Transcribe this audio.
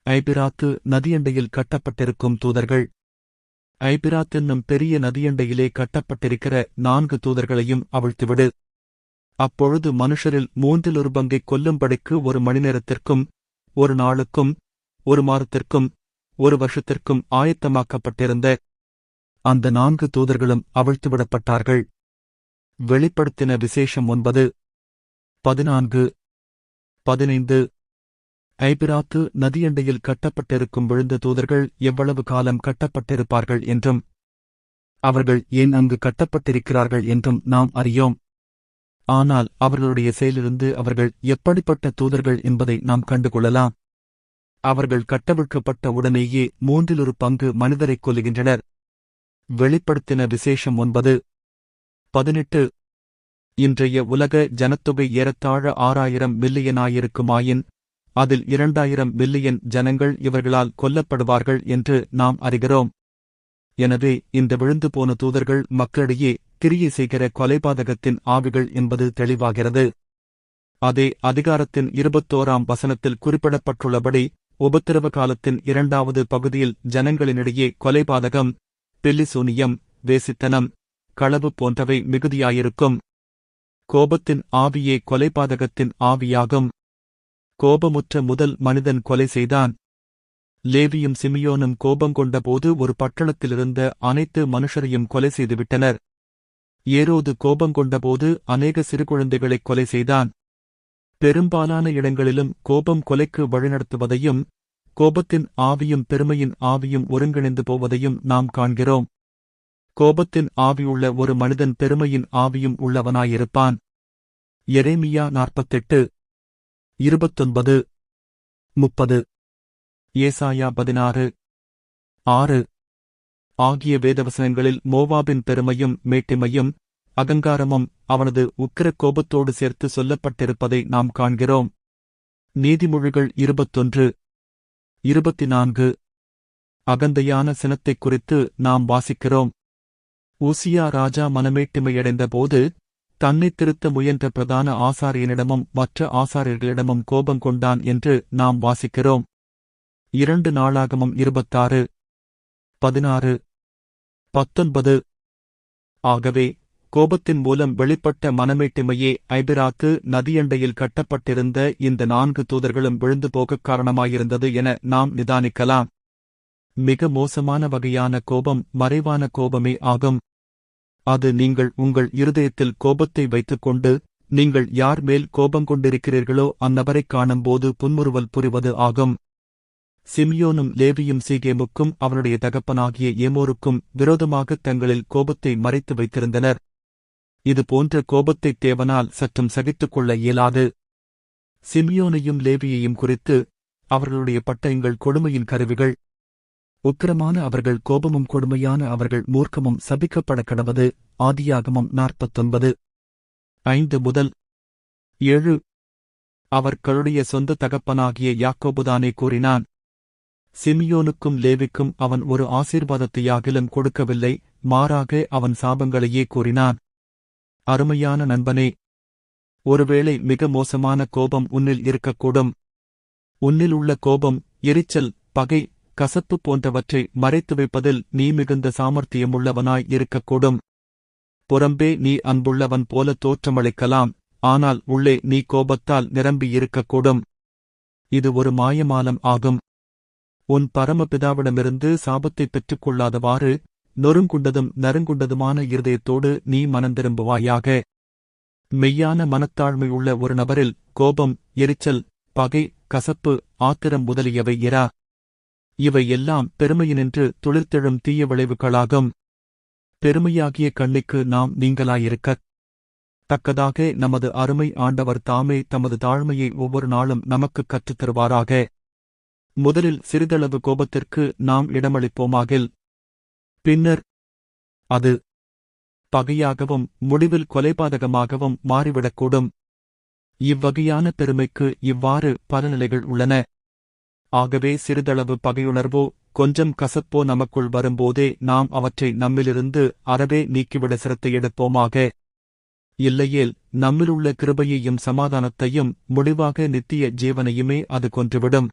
ஐபிராத்து நதியண்டையில் கட்டப்பட்டிருக்கும் தூதர்கள். ஐபிராத் என்னும் பெரிய நதியண்டையிலே கட்டப்பட்டிருக்கிற 4 தூதர்களையும் அவிழ்த்துவிடு. அப்பொழுது மனுஷரில் 1/3 பங்கைக் கொல்லும்படிக்கு 1 மணி நேரத்திற்கும் 1 நாளுக்கும் 1 மாதத்திற்கும் 1 வருஷத்திற்கும் ஆயத்தமாக்கப்பட்டிருந்த அந்த 4 தூதர்களும் அவிழ்த்துவிடப்பட்டார்கள். வெளிப்படுத்தின விசேஷம் 9, 14, 15. ஐபிராத்து நதியண்டையில் கட்டப்பட்டிருக்கும் விழுந்த தூதர்கள் எவ்வளவு காலம் கட்டப்பட்டிருப்பார்கள் என்றும் அவர்கள் ஏன் அங்கு கட்டப்பட்டிருக்கிறார்கள் என்றும் நாம் அறியோம். ஆனால் அவர்களுடைய செயலிலிருந்து அவர்கள் எப்படிப்பட்ட தூதர்கள் என்பதை நாம் கண்டுகொள்ளலாம். அவர்கள் கட்டவிழ்க்கப்பட்ட உடனேயே 1/3 பங்கு மனிதரைக் கொல்லுகின்றனர். வெளிப்படுத்தின விசேஷம் 9, 18. இன்றைய உலக ஜனத்தொகை ஏறத்தாழ 6,000 மில்லியனாயிருக்குமாயின் அதில் 2,000 மில்லியன் ஜனங்கள் இவர்களால் கொல்லப்படுவார்கள் என்று நாம் அறிகிறோம். எனவே இந்த விழுந்து போன தூதர்கள் மக்களிடையே கிரியை செய்கிற கொலைபாதகத்தின் ஆவிகள் என்பது தெளிவாகிறது. அதே அதிகாரத்தின் 21ஆம் வசனத்தில் குறிப்பிடப்பட்டுள்ளபடி உபத்திரவ காலத்தின் 2வது பகுதியில் ஜனங்களினிடையே கொலைபாதகம், பில்லிசூனியம், வேசித்தனம், களவு போன்றவை மிகுதியாயிருக்கும். கோபத்தின் ஆவியே கொலைபாதகத்தின் ஆவியாகும். கோபமுற்ற முதல் மனிதன் கொலை செய்தான். லேவியும் சிமியோனும் கோபங்கொண்டபோது ஒரு பட்டணத்திலிருந்த அனைத்து மனுஷரையும் கொலை செய்துவிட்டனர். ஏரோது கோபங்கொண்டபோது அநேக சிறுகுழந்தைகளைக் கொலை செய்தான். பெரும்பாலான இடங்களிலும் கோபம் கொலைக்கு வழிநடத்துவதையும் கோபத்தின் ஆவியும் பெருமையின் ஆவியும் ஒருங்கிணைந்து போவதையும் நாம் காண்கிறோம். கோபத்தின் ஆவியுள்ள ஒரு மனிதன் பெருமையின் ஆவியும் உள்ளவனாயிருப்பான். எரேமியா 48, 29, 30. ஏசாயா 16, 6 ஆகிய வேதவசனங்களில் மோவாபின் பெருமையும் மேட்டிமையும் அகங்காரமும் அவனது உக்கிர கோபத்தோடு சேர்த்து சொல்லப்பட்டிருப்பதை நாம் காண்கிறோம். நீதிமொழிகள் 21, 24. அகந்தையான சினத்தைக் குறித்து நாம் வாசிக்கிறோம். ஊசியா ராஜா மனமேட்டிமையடைந்த போது தன்னைத் திருத்த முயன்ற பிரதான ஆசாரியனிடமும் மற்ற ஆசாரியர்களிடமும் கோபங்கொண்டான் என்று நாம் வாசிக்கிறோம். 2 நாளாகமம் 26, 16, 19. ஆகவே கோபத்தின் மூலம் வெளிப்பட்ட மனமேட்டிமையே ஐபிராத்து நதியண்டையில் கட்டப்பட்டிருந்த இந்த 4 தூதர்களும் விழுந்து போகக் காரணமாயிருந்தது என நாம் நிதானிக்கலாம். மிக மோசமான வகையான கோபம் மறைவான கோபமே ஆகும். அது நீங்கள் உங்கள் இருதயத்தில் கோபத்தை வைத்துக்கொண்டு நீங்கள் யார் மேல் கோபங்கொண்டிருக்கிறீர்களோ அந்நபரைக் காணும்போது புன்முறுவல் புரிவது ஆகும். சிமியோனும் லேவியும் சீகேமுக்கும் அவனுடைய தகப்பனாகிய ஏமோருக்கும் விரோதமாகத் தங்களில் கோபத்தை மறைத்து வைத்திருந்தனர். இது போன்ற கோபத்தைத் தேவனால் சற்றும் சகித்துக் கொள்ள இயலாது. சிமியோனையும் லேவியையும் குறித்து அவர்களுடைய பட்டயங்கள் கொடுமையின் கருவிகள். உக்கிரமான அவர்கள் கோபமும் கொடுமையான அவர்கள் மூர்க்கமும் சபிக்கப்பட கடவது. ஆதியாகமம் 49, 5 முதல் 7. அவர்களுடைய சொந்த தகப்பனாகிய யாக்கோபுதானே கூறினான். சிமியோனுக்கும் லேவிக்கும் அவன் ஒரு ஆசீர்வாதத்தையாகிலும் கொடுக்கவில்லை, மாறாக அவன் சாபங்களையே கூறினான். அருமையான நண்பனே, ஒருவேளை மிக மோசமான கோபம் உன்னில் இருக்கக்கூடும். உன்னில் உள்ள கோபம், எரிச்சல், பகை, கசப்பு போன்றவற்றை மறைத்து வைப்பதில் நீ மிகுந்த சாமர்த்தியமுள்ளவனாய் இருக்கக்கூடும். புறம்பே நீ அன்புள்ளவன் போல தோற்றமளிக்கலாம், ஆனால் உள்ளே நீ கோபத்தால் நிரம்பியிருக்கக்கூடும். இது ஒரு மாயமாலம் ஆகும். உன் பரமபிதாவிடமிருந்து சாபத்தைப் பெற்றுக்கொள்ளாதவாறு நொறுங்குண்டதும் நறுங்குண்டதுமான இருதயத்தோடு நீ மனந்திரும்புவாயாக. மெய்யான மனத்தாழ்மையுள்ள ஒரு நபரில் கோபம், எரிச்சல், பகை, கசப்பு, ஆத்திரம் முதலியவை இரா. இவை எல்லாம் பெருமையினின்று துளிர்த்தெழும் தீய விளைவுகளாகும். பெருமையாகிய கண்ணிக்கு நாம் நீங்களாயிருக்கத் தக்கதாக நமது அருமை ஆண்டவர் தாமே தமது தாழ்மையை ஒவ்வொரு நாளும் நமக்குக் கற்றுத் தருவாராக. முதலில் சிறிதளவு கோபத்திற்கு நாம் இடமளிப்போமாகில் பின்னர் அது பகையாகவும் முடிவில் கொலைபாதகமாகவும் மாறிவிடக்கூடும். இவ்வகையான பெருமைக்கு இவ்வாறு பல நிலைகள் உள்ளன. ஆகவே சிறிதளவு பகையுணர்வோ கொஞ்சம் கசப்போ நமக்குள் வரும்போதே நாம் அவற்றை நம்மிலிருந்து அறவே நீக்கிவிட சிரத்தை எடுப்போமாக. இல்லையேல் நம்மிலுள்ள கிருபையையும் சமாதானத்தையும் முடிவாக நித்திய ஜீவனையுமே அது கொன்றுவிடும்.